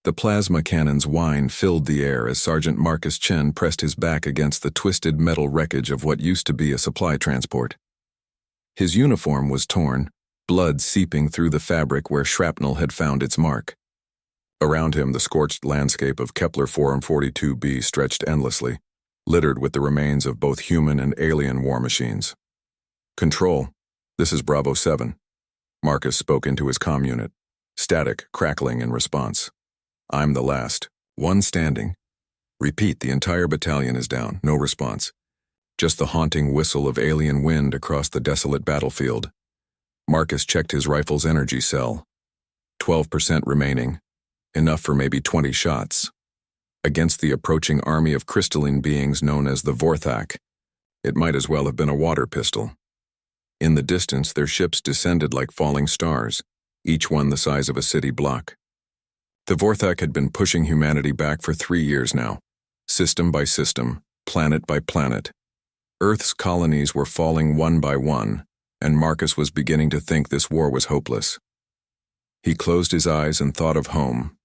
The plasma cannon's whine filled the air as Sergeant Marcus Chen pressed his back against the twisted metal wreckage of what used to be a supply transport. His uniform was torn, blood seeping through the fabric where shrapnel had found its mark. Around him, the scorched landscape of Kepler 442b stretched endlessly, littered with the remains of both human and alien war machines. "Control, this is Bravo 7. Marcus spoke into his comm unit, static crackling in response. "I'm the last. One standing. Repeat, the entire battalion is down. No response. Just the haunting whistle of alien wind across the desolate battlefield." Marcus checked his rifle's energy cell. 12% remaining. Enough for maybe 20 shots. Against the approaching army of crystalline beings known as the Vorthak, it might as well have been a water pistol. In the distance, their ships descended like falling stars, each one the size of a city block. The Vorthak had been pushing humanity back for 3 years now, system by system, planet by planet. Earth's colonies were falling one by one, and Marcus was beginning to think this war was hopeless. He closed his eyes and thought of home,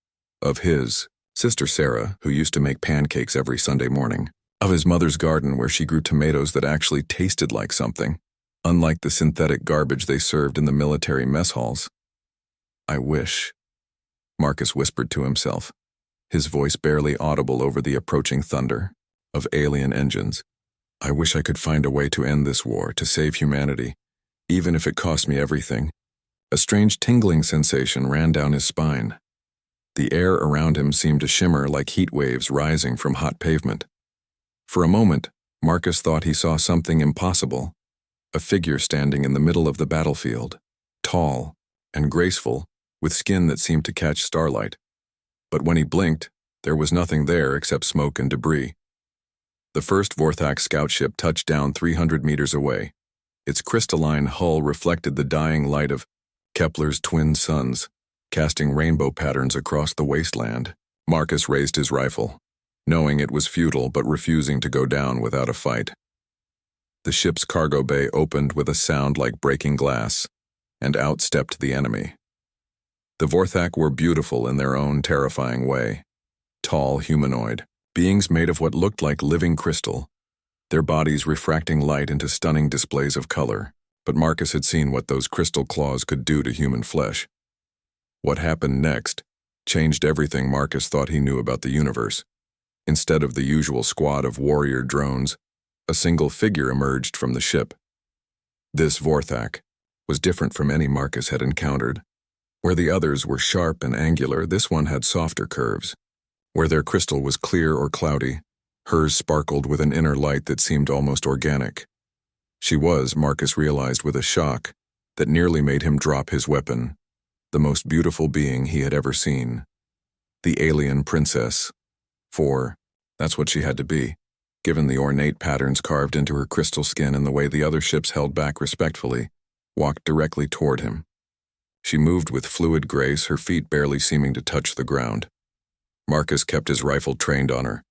of his sister Sarah, who used to make pancakes every Sunday morning, of his mother's garden where she grew tomatoes that actually tasted like something, unlike the synthetic garbage they served in the military mess halls. "I wish," Marcus whispered to himself, his voice barely audible over the approaching thunder of alien engines. "I wish I could find a way to end this war, to save humanity, even if it cost me everything." A strange tingling sensation ran down his spine. The air around him seemed to shimmer like heat waves rising from hot pavement. For a moment, Marcus thought he saw something impossible, a figure standing in the middle of the battlefield, tall and graceful, with skin that seemed to catch starlight. But when he blinked, there was nothing there except smoke and debris. The first Vorthak scout ship touched down 300 meters away. Its crystalline hull reflected the dying light of Kepler's twin suns, casting rainbow patterns across the wasteland. Marcus raised his rifle, knowing it was futile but refusing to go down without a fight. The ship's cargo bay opened with a sound like breaking glass, and out stepped the enemy. The Vorthak were beautiful in their own terrifying way. Tall, humanoid, beings made of what looked like living crystal, their bodies refracting light into stunning displays of color. But Marcus had seen what those crystal claws could do to human flesh. What happened next changed everything Marcus thought he knew about the universe. Instead of the usual squad of warrior drones, a single figure emerged from the ship. This Vorthak was different from any Marcus had encountered. Where the others were sharp and angular, this one had softer curves. Where their crystal was clear or cloudy, hers sparkled with an inner light that seemed almost organic. She was, Marcus realized with a shock, that nearly made him drop his weapon, the most beautiful being he had ever seen. The alien princess. For that's what she had to be, given the ornate patterns carved into her crystal skin and the way the other ships held back respectfully, walked directly toward him. She moved with fluid grace, her feet barely seeming to touch the ground. Marcus kept his rifle trained on her,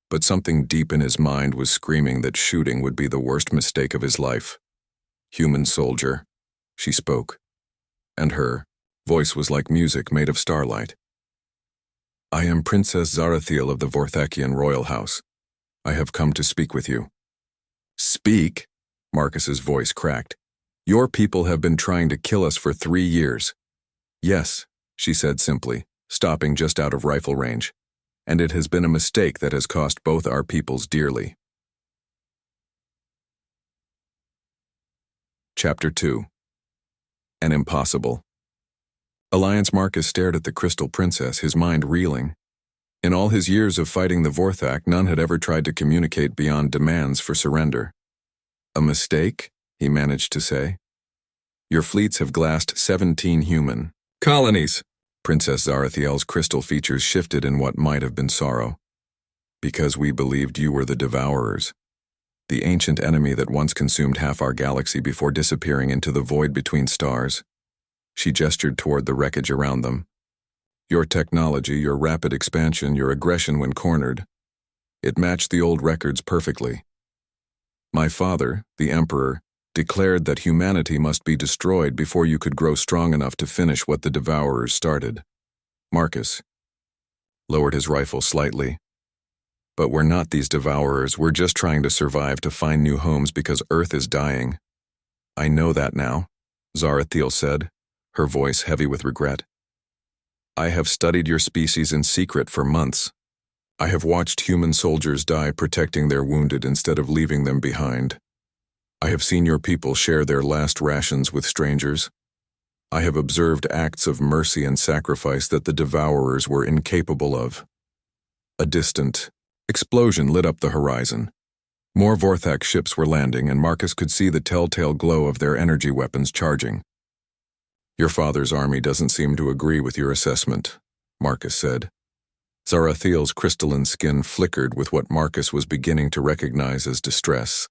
but something deep in his mind was screaming that shooting would be the worst mistake of his life. "Human soldier," she spoke, and her voice was like music made of starlight. "I am Princess Zarathiel of the Vorthakian royal house. I have come to speak with you." "Speak?" Marcus's voice cracked. "Your people have been trying to kill us for 3 years." "Yes," she said simply, stopping just out of rifle range. "And it has been a mistake that has cost both our peoples dearly." Chapter 2. An Impossible. Alliance Marcus stared at the Crystal Princess, his mind reeling. In all his years of fighting the Vorthak, none had ever tried to communicate beyond demands for surrender. "A mistake?" he managed to say. "Your fleets have glassed 17 human colonies." Princess Zarathiel's crystal features shifted in what might have been sorrow. "Because we believed you were the Devourers, the ancient enemy that once consumed half our galaxy before disappearing into the void between stars." She gestured toward the wreckage around them. "Your technology, your rapid expansion, your aggression when cornered, it matched the old records perfectly. My father, the Emperor, declared that humanity must be destroyed before you could grow strong enough to finish what the Devourers started. Marcus, lowered his rifle slightly. But we're not these devourers, we're just trying to survive, to find new homes because Earth is dying. I know that now, Zarathiel said, her voice heavy with regret. I have studied your species in secret for months. I have watched human soldiers die protecting their wounded instead of leaving them behind. I have seen your people share their last rations with strangers. I have observed acts of mercy and sacrifice that the devourers were incapable of. A distant explosion lit up the horizon. More Vorthak ships were landing, and Marcus could see the telltale glow of their energy weapons charging. Your father's army doesn't seem to agree with your assessment, Marcus said. Zarathiel's crystalline skin flickered with what Marcus was beginning to recognize as distress.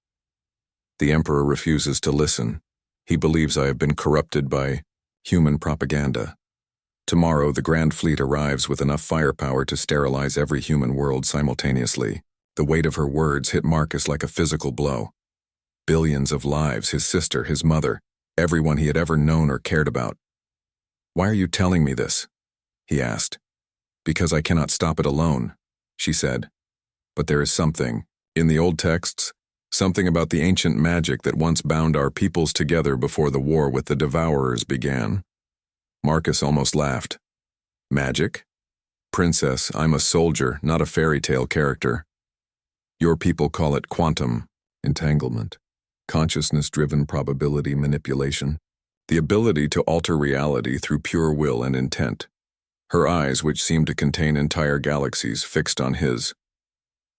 The Emperor refuses to listen. He believes I have been corrupted by human propaganda. Tomorrow, the Grand Fleet arrives with enough firepower to sterilize every human world simultaneously. The weight of her words hit Marcus like a physical blow. Billions of lives, his sister, his mother, everyone he had ever known or cared about. Why are you telling me this? He asked. Because I cannot stop it alone, she said. But there is something, in the old texts, something about the ancient magic that once bound our peoples together before the war with the Devourers began. Marcus almost laughed. Magic? Princess, I'm a soldier, not a fairy tale character. Your people call it quantum entanglement, consciousness-driven probability manipulation, the ability to alter reality through pure will and intent. Her eyes, which seemed to contain entire galaxies, fixed on his.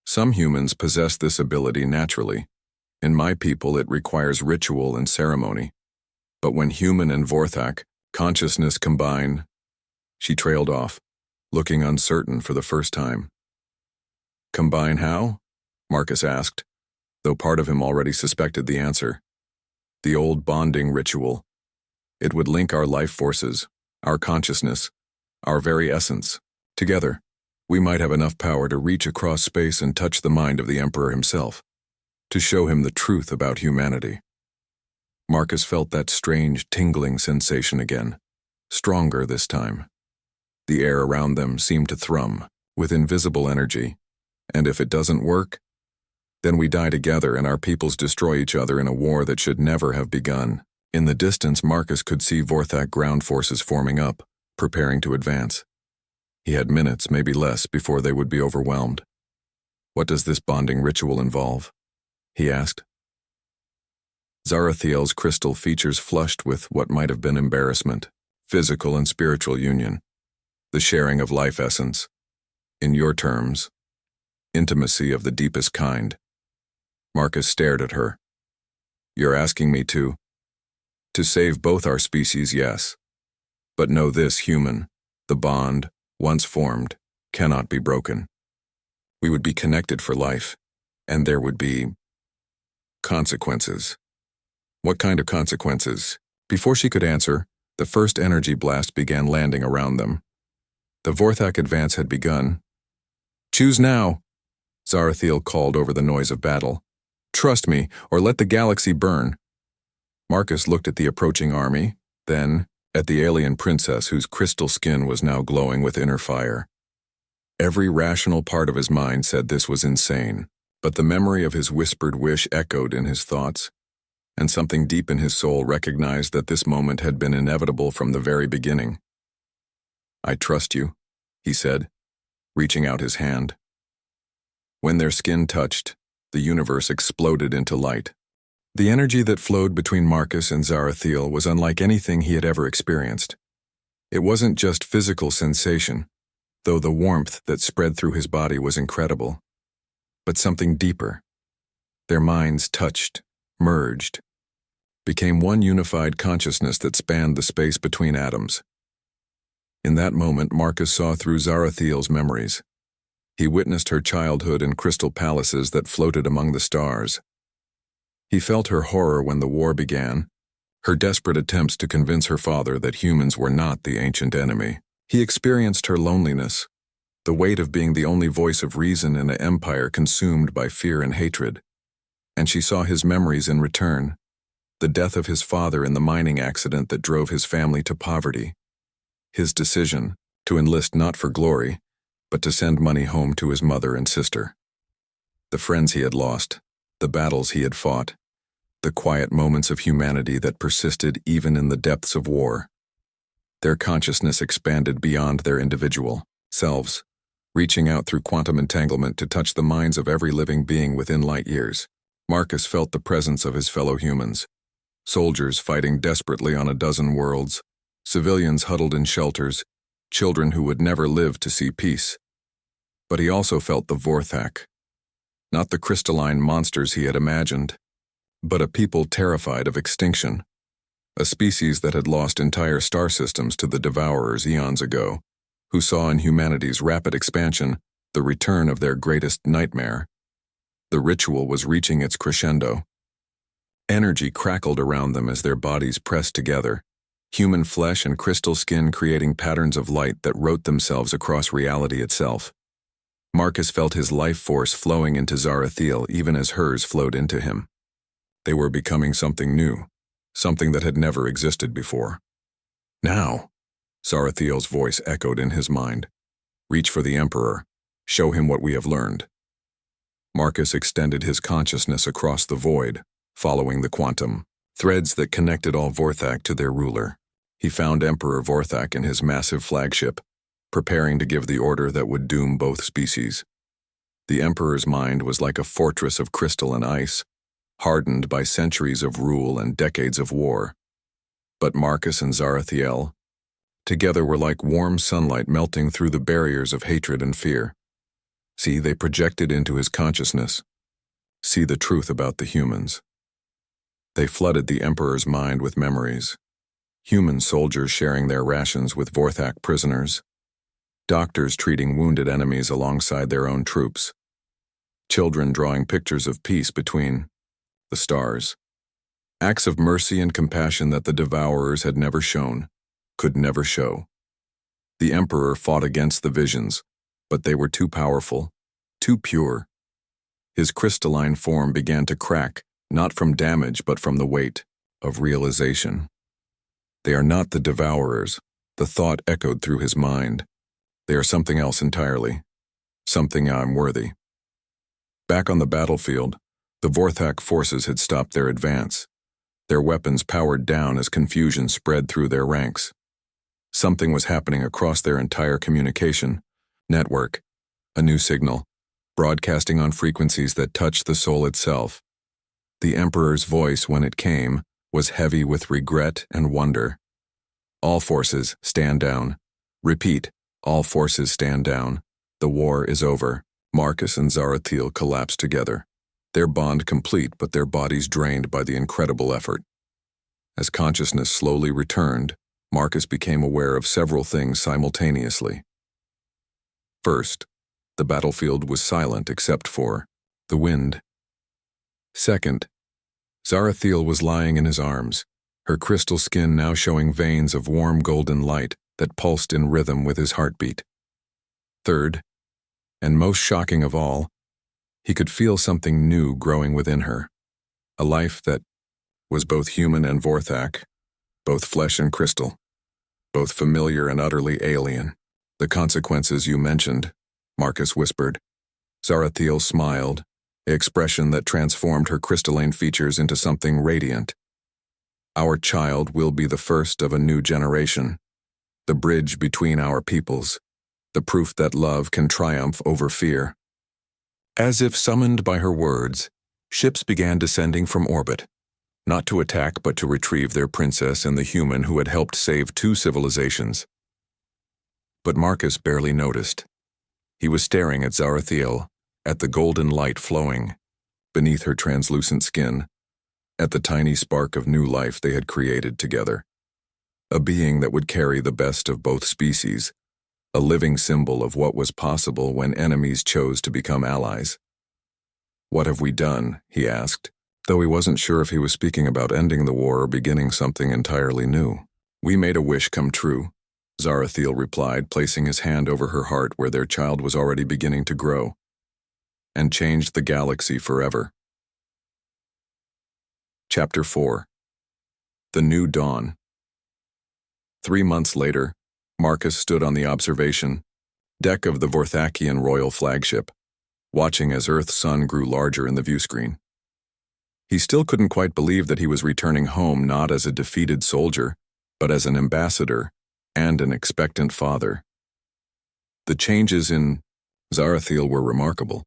Some humans possess this ability naturally. In my people, it requires ritual and ceremony. But when human and Vorthak, consciousness combine, she trailed off, looking uncertain for the first time. Combine how? Marcus asked, though part of him already suspected the answer. The old bonding ritual. It would link our life forces, our consciousness, our very essence. Together, we might have enough power to reach across space and touch the mind of the Emperor himself, to show him the truth about humanity. Marcus felt that strange, tingling sensation again, stronger this time. The air around them seemed to thrum, with invisible energy, and if it doesn't work, then we die together and our peoples destroy each other in a war that should never have begun. In the distance, Marcus could see Vorthak ground forces forming up, preparing to advance. He had minutes, maybe less, before they would be overwhelmed. What does this bonding ritual involve? He asked. Zarathiel's crystal features flushed with what might have been embarrassment, physical and spiritual union, the sharing of life essence. In your terms, intimacy of the deepest kind. Marcus stared at her. You're asking me to save both our species, yes. But know this, human, the bond, once formed, cannot be broken. We would be connected for life, and there would be consequences. What kind of consequences? Before she could answer, the first energy blast began landing around them. The Vorthak advance had begun. Choose now, Zarathiel called over the noise of battle. Trust me, or let the galaxy burn. Marcus looked at the approaching army, then at the alien princess whose crystal skin was now glowing with inner fire. Every rational part of his mind said this was insane, but the memory of his whispered wish echoed in his thoughts, and something deep in his soul recognized that this moment had been inevitable from the very beginning. I trust you, he said, reaching out his hand. When their skin touched, the universe exploded into light. The energy that flowed between Marcus and Zarathiel was unlike anything he had ever experienced. It wasn't just physical sensation, though the warmth that spread through his body was incredible, but something deeper. Their minds touched, merged, became one unified consciousness that spanned the space between atoms. In that moment, Marcus saw through Zarathiel's memories. He witnessed her childhood in crystal palaces that floated among the stars. He felt her horror when the war began, her desperate attempts to convince her father that humans were not the ancient enemy. He experienced her loneliness, the weight of being the only voice of reason in an empire consumed by fear and hatred. And she saw his memories in return, the death of his father in the mining accident that drove his family to poverty, his decision to enlist not for glory, but to send money home to his mother and sister. The friends he had lost, the battles he had fought, the quiet moments of humanity that persisted even in the depths of war. Their consciousness expanded beyond their individual selves, reaching out through quantum entanglement to touch the minds of every living being within light years. Marcus felt the presence of his fellow humans, soldiers fighting desperately on a dozen worlds, civilians huddled in shelters, children who would never live to see peace. But he also felt the Vorthak, not the crystalline monsters he had imagined, but a people terrified of extinction, a species that had lost entire star systems to the Devourers eons ago, who saw in humanity's rapid expansion the return of their greatest nightmare. The ritual was reaching its crescendo. Energy crackled around them as their bodies pressed together, human flesh and crystal skin creating patterns of light that wrote themselves across reality itself. Marcus felt his life force flowing into Zarathiel even as hers flowed into him. They were becoming something new, something that had never existed before. Now, Zarathiel's voice echoed in his mind. Reach for the Emperor. Show him what we have learned. Marcus extended his consciousness across the void, following the quantum threads that connected all Vorthak to their ruler. He found Emperor Vorthak in his massive flagship, preparing to give the order that would doom both species. The Emperor's mind was like a fortress of crystal and ice, hardened by centuries of rule and decades of war. But Marcus and Zarathiel, together, were like warm sunlight melting through the barriers of hatred and fear. See, they projected into his consciousness. See the truth about the humans. They flooded the Emperor's mind with memories. Human soldiers sharing their rations with Vorthak prisoners. Doctors treating wounded enemies alongside their own troops. Children drawing pictures of peace between the stars. Acts of mercy and compassion that the Devourers had never shown, could never show. The Emperor fought against the visions, but they were too powerful, too pure. His crystalline form began to crack, not from damage but from the weight of realization. They are not the Devourers, the thought echoed through his mind. They are something else entirely, something I'm worthy. Back on the battlefield, the Vorthak forces had stopped their advance, their weapons powered down as confusion spread through their ranks. Something was happening across their entire communication network, a new signal, broadcasting on frequencies that touched the soul itself. The Emperor's voice, when it came, was heavy with regret and wonder. All forces, stand down. Repeat, all forces stand down. The war is over. Marcus and Zarathiel collapsed together, their bond complete but their bodies drained by the incredible effort. As consciousness slowly returned, Marcus became aware of several things simultaneously. First, the battlefield was silent except for the wind. Second, Zarathiel was lying in his arms, her crystal skin now showing veins of warm golden light that pulsed in rhythm with his heartbeat. Third, and most shocking of all, he could feel something new growing within her, a life that was both human and Vorthak, both flesh and crystal, both familiar and utterly alien. The consequences you mentioned, Marcus whispered. Zarathiel smiled, an expression that transformed her crystalline features into something radiant. Our child will be the first of a new generation, the bridge between our peoples, the proof that love can triumph over fear. As if summoned by her words, ships began descending from orbit, not to attack but to retrieve their princess and the human who had helped save two civilizations. But Marcus barely noticed. He was staring at Zarathiel, at the golden light flowing beneath her translucent skin, at the tiny spark of new life they had created together. A being that would carry the best of both species, a living symbol of what was possible when enemies chose to become allies. "What have we done?" he asked, though he wasn't sure if he was speaking about ending the war or beginning something entirely new. "We made a wish come true," Zarathiel replied, placing his hand over her heart where their child was already beginning to grow, "and changed the galaxy forever." Chapter 4. The New Dawn. 3 months later, Marcus stood on the observation, deck of the Vorthakian royal flagship, watching as Earth's sun grew larger in the viewscreen. He still couldn't quite believe that he was returning home not as a defeated soldier, but as an ambassador and an expectant father. The changes in Zarathiel were remarkable.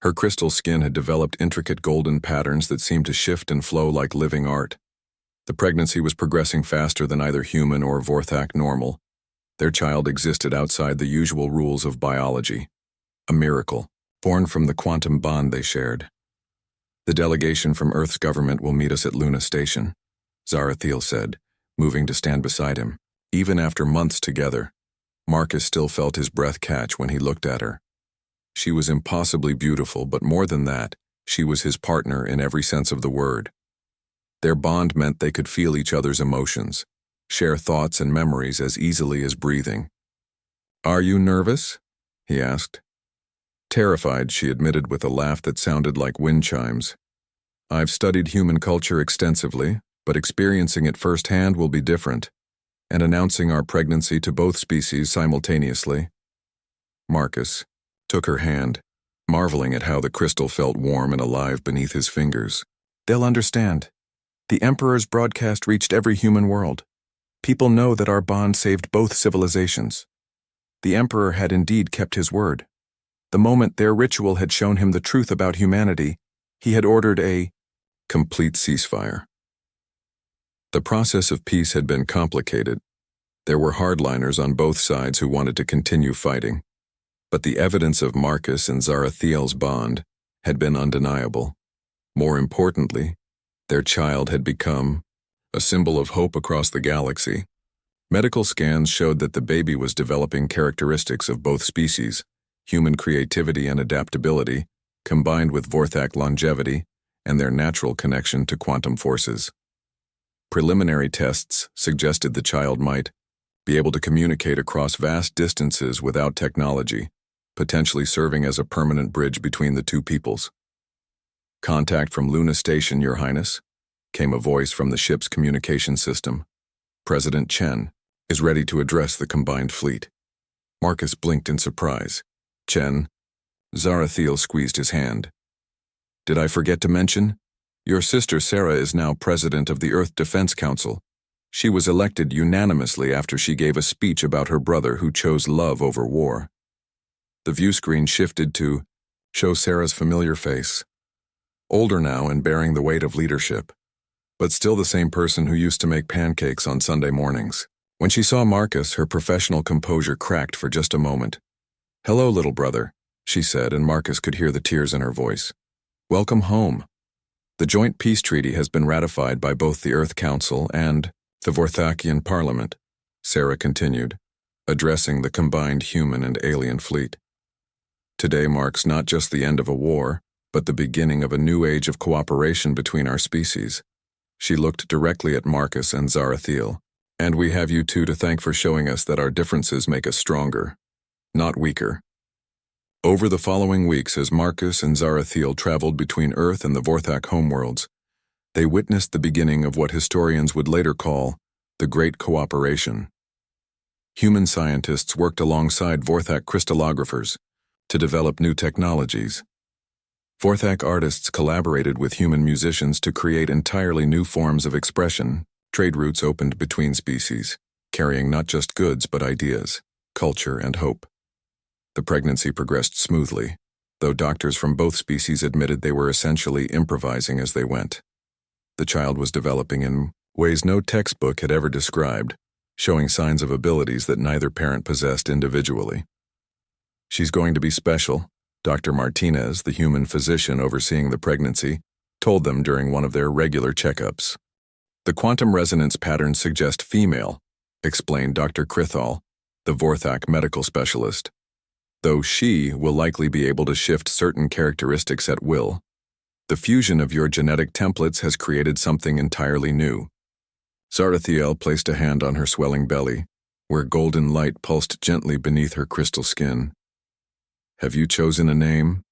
Her crystal skin had developed intricate golden patterns that seemed to shift and flow like living art. The pregnancy was progressing faster than either human or Vorthak normal. Their child existed outside the usual rules of biology. A miracle, born from the quantum bond they shared. The delegation from Earth's government will meet us at Luna Station, Zarathiel said, moving to stand beside him. Even after months together, Marcus still felt his breath catch when he looked at her. She was impossibly beautiful, but more than that, she was his partner in every sense of the word. Their bond meant they could feel each other's emotions, share thoughts and memories as easily as breathing. "Are you nervous?" he asked. Terrified, she admitted with a laugh that sounded like wind chimes. "I've studied human culture extensively, but experiencing it firsthand will be different, and announcing our pregnancy to both species simultaneously." Marcus took her hand, marveling at how the crystal felt warm and alive beneath his fingers. "They'll understand. The Emperor's broadcast reached every human world. People know that our bond saved both civilizations. The Emperor had indeed kept his word. The moment their ritual had shown him the truth about humanity, he had ordered a complete ceasefire. The process of peace had been complicated. There were hardliners on both sides who wanted to continue fighting. But the evidence of Marcus and Zarathiel's bond had been undeniable. More importantly, their child had become a symbol of hope across the galaxy. Medical scans showed that the baby was developing characteristics of both species, human creativity and adaptability, combined with Vorthak longevity and their natural connection to quantum forces. Preliminary tests suggested the child might be able to communicate across vast distances without technology, potentially serving as a permanent bridge between the two peoples. "Contact from Luna Station, Your Highness," came a voice from the ship's communication system. "President Chen is ready to address the combined fleet." Marcus blinked in surprise. "Chen?" Zarathiel squeezed his hand. "Did I forget to mention? Your sister Sarah is now president of the Earth Defense Council. She was elected unanimously after she gave a speech about her brother who chose love over war." The view screen shifted to show Sarah's familiar face. Older now and bearing the weight of leadership, but still the same person who used to make pancakes on Sunday mornings. When she saw Marcus, her professional composure cracked for just a moment. "Hello, little brother," she said, and Marcus could hear the tears in her voice. "Welcome home. The joint peace treaty has been ratified by both the Earth Council and the Vorthakian Parliament," Sarah continued, addressing the combined human and alien fleet. "Today marks not just the end of a war, but the beginning of a new age of cooperation between our species." She looked directly at Marcus and Zarathiel. "And we have you two to thank for showing us that our differences make us stronger, not weaker." Over the following weeks, as Marcus and Zarathiel traveled between Earth and the Vorthak homeworlds, they witnessed the beginning of what historians would later call the Great Cooperation. Human scientists worked alongside Vorthak crystallographers to develop new technologies. Vorthak artists collaborated with human musicians to create entirely new forms of expression. Trade routes opened between species, carrying not just goods but ideas, culture, and hope. The pregnancy progressed smoothly, though doctors from both species admitted they were essentially improvising as they went. The child was developing in ways no textbook had ever described, showing signs of abilities that neither parent possessed individually. "She's going to be special," Dr. Martinez, the human physician overseeing the pregnancy, told them during one of their regular checkups. "The quantum resonance patterns suggest female," explained Dr. Krithal, the Vorthak medical specialist, "though she will likely be able to shift certain characteristics at will. The fusion of your genetic templates has created something entirely new." Zarathiel placed a hand on her swelling belly, where golden light pulsed gently beneath her crystal skin. "Have you chosen a name?"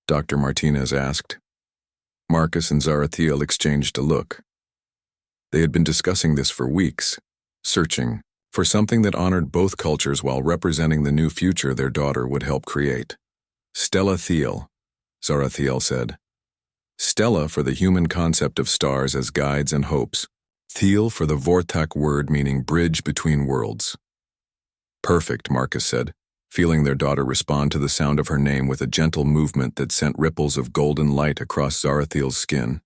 Dr. Martinez asked. Marcus and Zarathiel exchanged a look. They had been discussing this for weeks, searching, for something that honored both cultures while representing the new future their daughter would help create. Stella Thiel, Zarathiel said. Stella for the human concept of stars as guides and hopes. Thiel for the Vortak word meaning bridge between worlds. Perfect, Marcus said, feeling their daughter respond to the sound of her name with a gentle movement that sent ripples of golden light across Zarathiel's skin.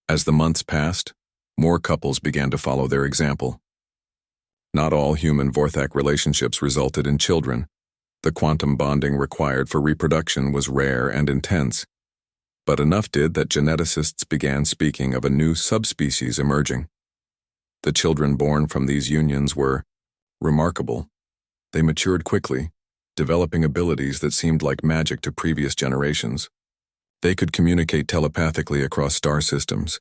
As the months passed, more couples began to follow their example. Not all human Vorthak relationships resulted in children. The quantum bonding required for reproduction was rare and intense, but enough did that geneticists began speaking of a new subspecies emerging. The children born from these unions were remarkable. They matured quickly, developing abilities that seemed like magic to previous generations. They could communicate telepathically across star systems,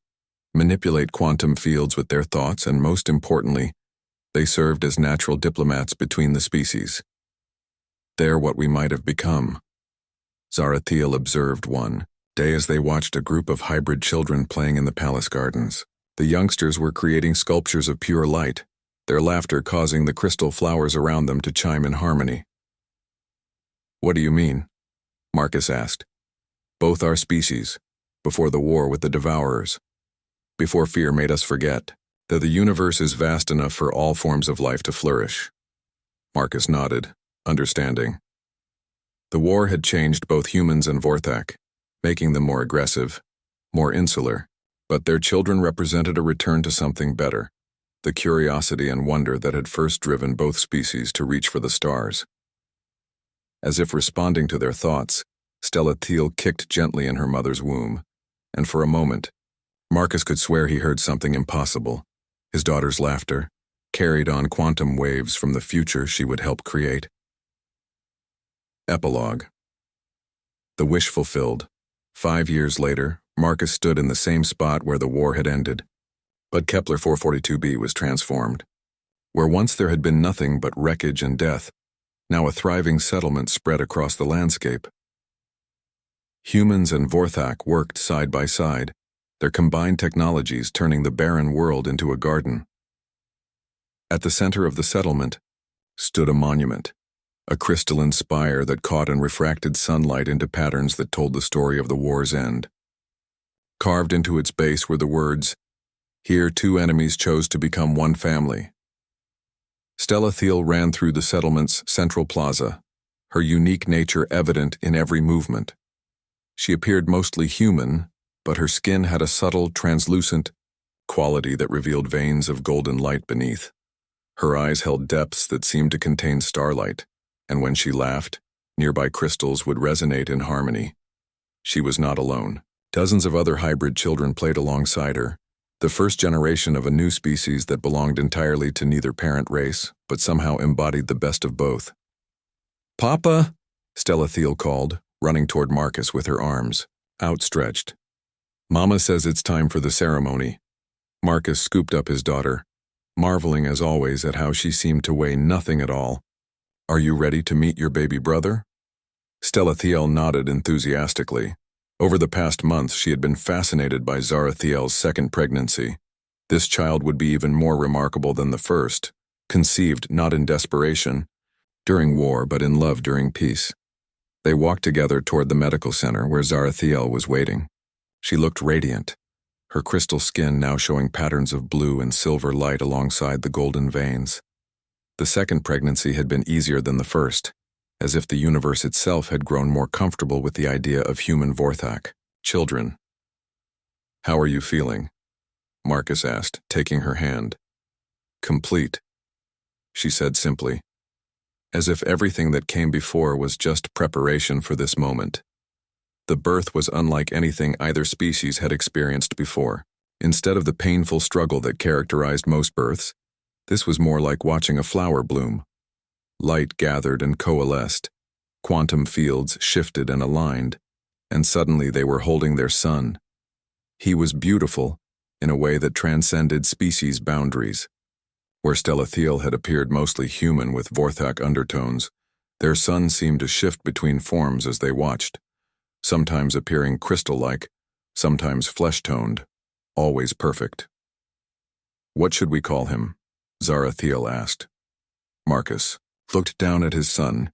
manipulate quantum fields with their thoughts, and most importantly, they served as natural diplomats between the species. They're what we might have become, Zarathiel observed one day as they watched a group of hybrid children playing in the palace gardens. The youngsters were creating sculptures of pure light, their laughter causing the crystal flowers around them to chime in harmony. What do you mean? Marcus asked. Both our species, before the war with the Devourers, before fear made us forget that the universe is vast enough for all forms of life to flourish. Marcus nodded, understanding. The war had changed both humans and Vorthak, making them more aggressive, more insular, but their children represented a return to something better, the curiosity and wonder that had first driven both species to reach for the stars. As if responding to their thoughts, Stella Thiel kicked gently in her mother's womb, and for a moment, Marcus could swear he heard something impossible. His daughter's laughter, carried on quantum waves from the future she would help create. Epilogue. The wish fulfilled. 5 years later, Marcus stood in the same spot where the war had ended. But Kepler 442b was transformed. Where once there had been nothing but wreckage and death, now a thriving settlement spread across the landscape. Humans and Vorthak worked side by side, their combined technologies turning the barren world into a garden. At the center of the settlement stood a monument, a crystalline spire that caught and refracted sunlight into patterns that told the story of the war's end. Carved into its base were the words, "Here 2 enemies chose to become 1 family." Stella Thiel ran through the settlement's central plaza, her unique nature evident in every movement. She appeared mostly human, but her skin had a subtle, translucent quality that revealed veins of golden light beneath. Her eyes held depths that seemed to contain starlight, and when she laughed, nearby crystals would resonate in harmony. She was not alone. Dozens of other hybrid children played alongside her, the first generation of a new species that belonged entirely to neither parent race, but somehow embodied the best of both. "Papa," Stella Thiel called, running toward Marcus with her arms outstretched. "Mama says it's time for the ceremony." Marcus scooped up his daughter, marveling as always at how she seemed to weigh nothing at all. "Are you ready to meet your baby brother?" Stella Thiel nodded enthusiastically. Over the past months, she had been fascinated by Zarathiel's second pregnancy. This child would be even more remarkable than the first, conceived not in desperation during war but in love during peace. They walked together toward the medical center where Zarathiel was waiting. She looked radiant, her crystal skin now showing patterns of blue and silver light alongside the golden veins. The second pregnancy had been easier than the first, as if the universe itself had grown more comfortable with the idea of human Vorthak, children. "How are you feeling?" Marcus asked, taking her hand. "Complete," she said simply, as if everything that came before was just preparation for this moment. The birth was unlike anything either species had experienced before. Instead of the painful struggle that characterized most births, this was more like watching a flower bloom. Light gathered and coalesced, quantum fields shifted and aligned, and suddenly they were holding their son. He was beautiful in a way that transcended species boundaries. Where Stella Thiel had appeared mostly human with Vorthak undertones, their son seemed to shift between forms as they watched, sometimes appearing crystal-like, sometimes flesh-toned, always perfect. "What should we call him?" Zarathiel asked. Marcus looked down at his son,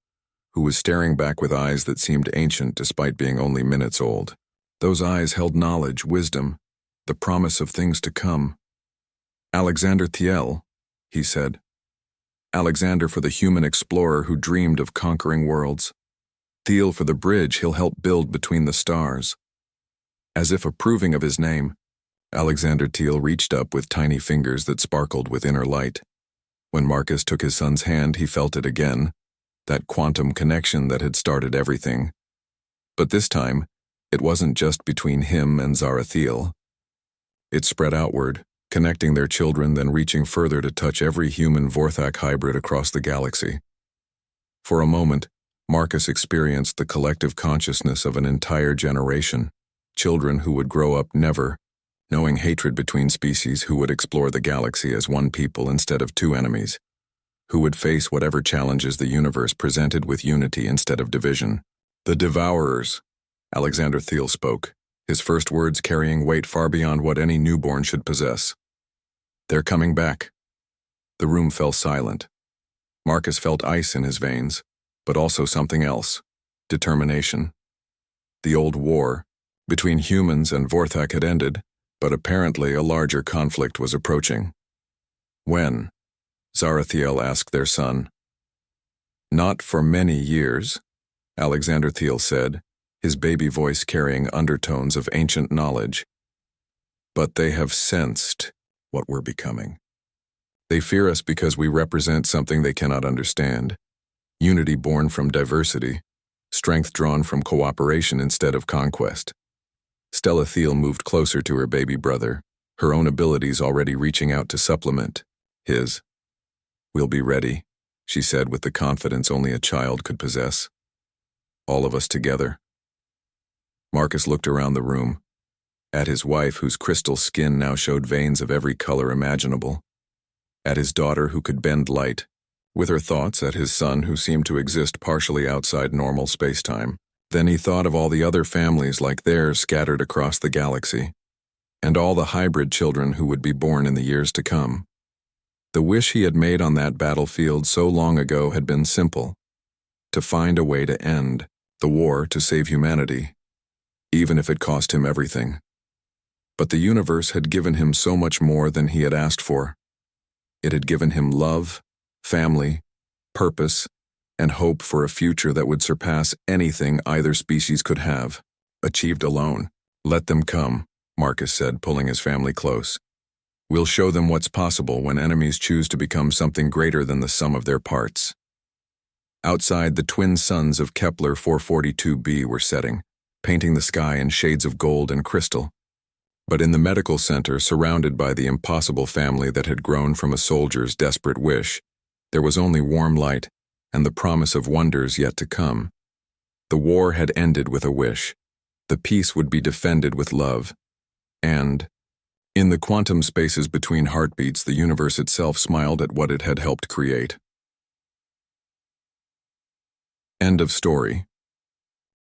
who was staring back with eyes that seemed ancient despite being only minutes old. Those eyes held knowledge, wisdom, the promise of things to come. Alexander Thiel, he said. Alexander for the human explorer who dreamed of conquering worlds. Thiel for the bridge he'll help build between the stars. As if approving of his name, Alexander Thiel reached up with tiny fingers that sparkled with inner light. When Marcus took his son's hand, he felt it again, that quantum connection that had started everything. But this time, it wasn't just between him and Zarathiel. It spread outward, connecting their children, then reaching further to touch every human Vorthak hybrid across the galaxy. For a moment, Marcus experienced the collective consciousness of an entire generation, children who would grow up never knowing hatred between species, who would explore the galaxy as one people instead of two enemies, who would face whatever challenges the universe presented with unity instead of division. The Devourers, Alexander Thiel spoke, his first words carrying weight far beyond what any newborn should possess. They're coming back. The room fell silent. Marcus felt ice in his veins, but also something else, determination. The old war between humans and Vorthak had ended, but apparently a larger conflict was approaching. When? Zarathiel asked their son. Not for many years, Alexander Thiel said, his baby voice carrying undertones of ancient knowledge. But they have sensed what we're becoming. They fear us because we represent something they cannot understand. Unity born from diversity, strength drawn from cooperation instead of conquest. Stella Thiel moved closer to her baby brother, her own abilities already reaching out to supplement his. We'll be ready, she said with the confidence only a child could possess. All of us together. Marcus looked around the room, at his wife whose crystal skin now showed veins of every color imaginable, at his daughter who could bend light, with her thoughts at his son who seemed to exist partially outside normal space-time. Then he thought of all the other families like theirs scattered across the galaxy, and all the hybrid children who would be born in the years to come. The wish he had made on that battlefield so long ago had been simple: to find a way to end the war, to save humanity, even if it cost him everything. But the universe had given him so much more than he had asked for. It had given him love, family, purpose, and hope for a future that would surpass anything either species could have achieved alone. Let them come, Marcus said, pulling his family close. We'll show them what's possible when enemies choose to become something greater than the sum of their parts. Outside, the twin suns of Kepler 442b were setting, painting the sky in shades of gold and crystal. But in the medical center, surrounded by the impossible family that had grown from a soldier's desperate wish, there was only warm light and the promise of wonders yet to come. The war had ended with a wish. The peace would be defended with love. And, in the quantum spaces between heartbeats, the universe itself smiled at what it had helped create. End of story.